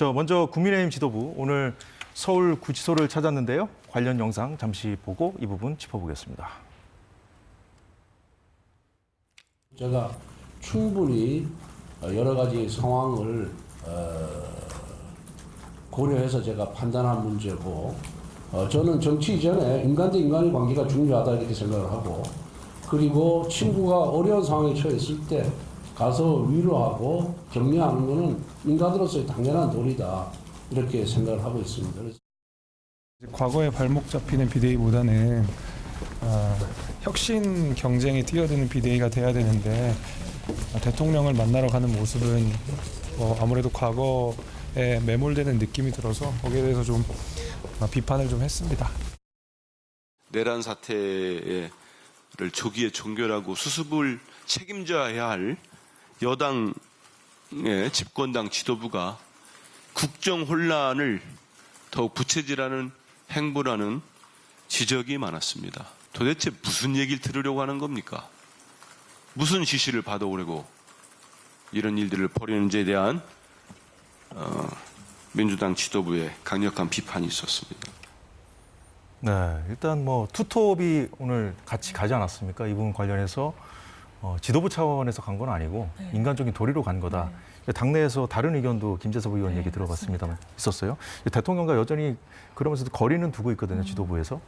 먼저 국민의힘 지도부 오늘 서울 구치소를 찾았는데요. 관련 영상 잠시 보고 이 부분 짚어보겠습니다. 제가 충분히 여러 가지 상황을 고려해서 제가 판단한 문제고, 저는 정치 이전에 인간 대 인간의 관계가 중요하다 이렇게 생각을 하고, 그리고 친구가 어려운 상황에 처했을 때 가서 위로하고 격려하는 것은 인간으로서의 당연한 도리다 이렇게 생각을 하고 있습니다. 과거에 발목 잡히는 비대위보다는 혁신 경쟁에 뛰어드는 비대위가 돼야 되는데 대통령을 만나러 가는 모습은 아무래도 과거에 매몰되는 느낌이 들어서 거기에 대해서 좀 비판을 좀 했습니다. 내란 사태를 조기에 종결하고 수습을 책임져야 할 여당의 집권당 지도부가 국정 혼란을 더욱 부채질하는 행보라는 지적이 많았습니다. 도대체 무슨 얘기를 들으려고 하는 겁니까? 무슨 지시를 받아오려고 이런 일들을 벌이는지에 대한 민주당 지도부의 강력한 비판이 있었습니다. 네, 일단 투톱이 오늘 같이 가지 않았습니까? 이 부분 관련해서 지도부 차원에서 간 건 아니고 인간적인 도리로 간 거다. 당내에서 다른 의견도 김재섭 의원 얘기 들어봤습니다만 있었어요. 대통령과 여전히 그러면서도 거리는 두고 있거든요, 지도부에서.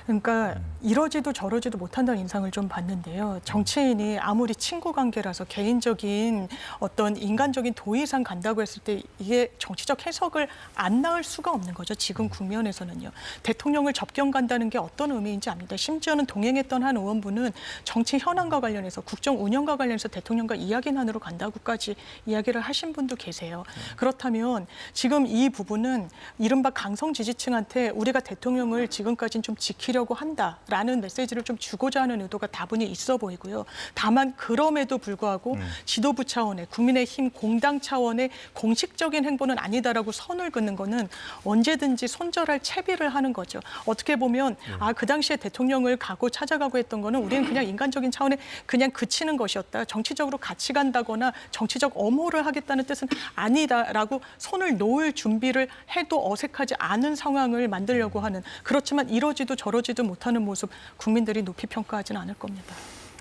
그러니까 이러지도 저러지도 못한다는 인상을 좀 받는데요. 정치인이 아무리 친구 관계라서 개인적인 어떤 인간적인 도의상 간다고 했을 때 이게 정치적 해석을 안 낳을 수가 없는 거죠. 지금 국면에서는요. 대통령을 접견 간다는 게 어떤 의미인지 압니다. 심지어는 동행했던 한 의원분은 정치 현안과 관련해서 국정 운영과 관련해서 대통령과 이야기 나누러 간다고까지 이야기를 하신 분도 계세요. 그렇다면 지금 이 부분은 이른바 강성 지지층한테 우리가 대통령을 지금까지는 좀 지키려고 한다라는 메시지를 좀 주고자 하는 의도가 다분히 있어 보이고요. 다만 그럼에도 불구하고 지도부 차원의 국민의힘 공당 차원의 공식적인 행보는 아니다라고 선을 긋는 거는 언제든지 손절할 채비를 하는 거죠. 어떻게 보면 그 당시에 대통령을 가고 찾아가고 했던 거는 우리는 그냥 인간적인 차원에 그냥 그치는 것이었다. 정치적으로 같이 간다거나 정치적 엄호를 하겠다는 뜻은 아니다라고 손을 놓을 준비를 해도 어색하지 않은 상황을 만들려고 하는, 그렇지만 이러지도 저러지도 못하는 모습 국민들이 높이 평가하지는 않을 겁니다.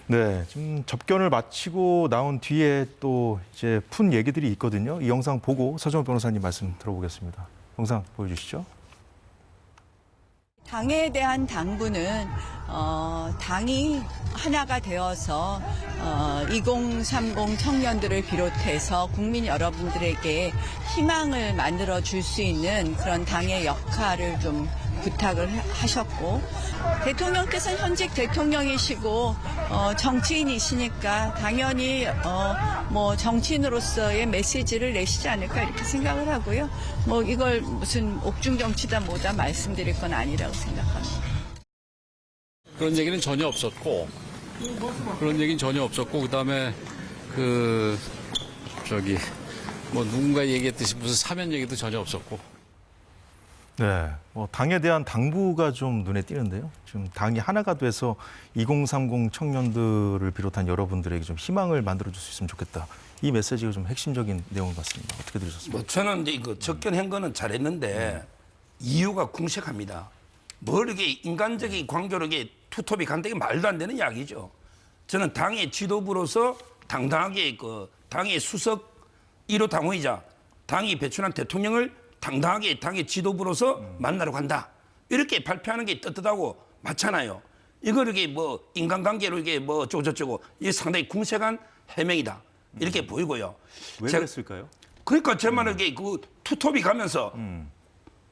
네, 지금 접견을 마치고 나온 뒤에 또 이제 푼 얘기들이 있거든요. 이 영상 보고 서정호 변호사님 말씀 들어보겠습니다. 영상 보여주시죠. 당에 대한 당부는 당이 하나가 되어서 2030 청년들을 비롯해서 국민 여러분들에게 희망을 만들어 줄 수 있는 그런 당의 역할을 좀 부탁을 하셨고, 대통령께서는 현직 대통령이시고 정치인이시니까 당연히 정치인으로서의 메시지를 내시지 않을까 이렇게 생각을 하고요. 이걸 무슨 옥중 정치다 뭐다 말씀드릴 건 아니라고 생각합니다. 그런 얘기는 전혀 없었고, 그다음에 누군가 얘기했듯이 무슨 사면 얘기도 전혀 없었고. 네, 당에 대한 당부가 좀 눈에 띄는데요. 지금 당이 하나가 돼서 2030 청년들을 비롯한 여러분들에게 좀 희망을 만들어줄 수 있으면 좋겠다. 이 메시지가 좀 핵심적인 내용 같습니다. 어떻게 들으셨습니까? 저는 이제 이거 접견한 거는 잘했는데 이유가 궁색합니다. 이렇게 인간적인 관계로 이게 투톱이 간다는 게 말도 안 되는 이야기죠. 저는 당의 지도부로서 당당하게 당의 수석 1호 당원이자 당이 배출한 대통령을 당당하게 당의 지도부로서 만나러 간다. 이렇게 발표하는 게 떳떳하고 맞잖아요. 이걸 이게 인간관계로 이게 어쩌고저쩌고 이게 상당히 궁색한 해명이다. 이렇게 보이고요. 왜 그랬을까요? 그러니까 제 말은 이게 투톱이 가면서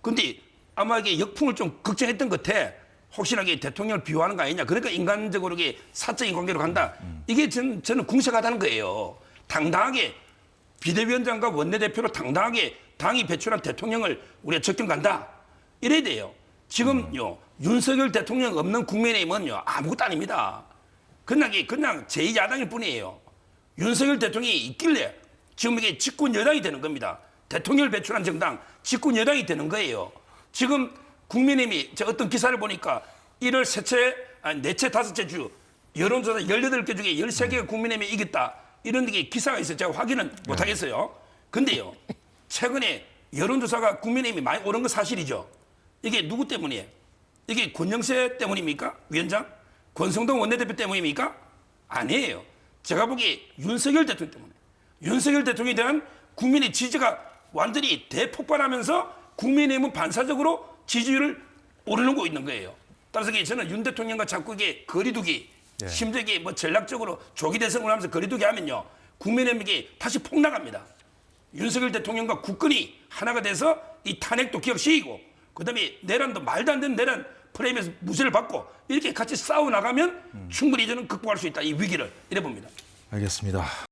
근데 아마 이게 역풍을 좀 걱정했던 것 같아. 혹시나 이게 대통령을 비호하는 거 아니냐. 그러니까 인간적으로 이게 사적인 관계로 간다. 이게 저는 궁색하다는 거예요. 당당하게 비대위원장과 원내대표로 당당하게 당이 배출한 대통령을 우리가 접견 간다. 이래야 돼요. 지금요, 윤석열 대통령 없는 국민의힘은요, 아무것도 아닙니다. 그냥 제2야당일 뿐이에요. 윤석열 대통령이 있길래 지금 이게 집권 여당이 되는 겁니다. 대통령을 배출한 정당 집권 여당이 되는 거예요. 지금 국민의힘이 제가 어떤 기사를 보니까 1월 4채, 5채 주 여론조사 18개 중에 13개가 국민의힘이 이겼다. 이런 게 기사가 있어요. 제가 확인은 못하겠어요. 근데요, 최근에 여론조사가 국민의힘이 많이 오른 건 사실이죠. 이게 누구 때문이에요? 이게 권영세 때문입니까? 위원장? 권성동 원내대표 때문입니까? 아니에요. 제가 보기에 윤석열 대통령 때문에. 윤석열 대통령에 대한 국민의 지지가 완전히 대폭발하면서 국민의힘은 반사적으로 지지율을 오르고 있는 거예요. 따라서 저는 윤 대통령과 자꾸 이게 거리두기, 예. 심지어 이게 뭐 전략적으로 조기 대선을 하면서 거리두기 하면요, 국민의힘에게 다시 폭락합니다. 윤석열 대통령과 국권이 하나가 돼서 이 탄핵도 기억시키고, 그다음에 내란도 말도 안 되는 내란 프레임에서 무죄를 받고 이렇게 같이 싸워 나가면 충분히 저는 극복할 수 있다, 이 위기를. 이래 봅니다. 알겠습니다.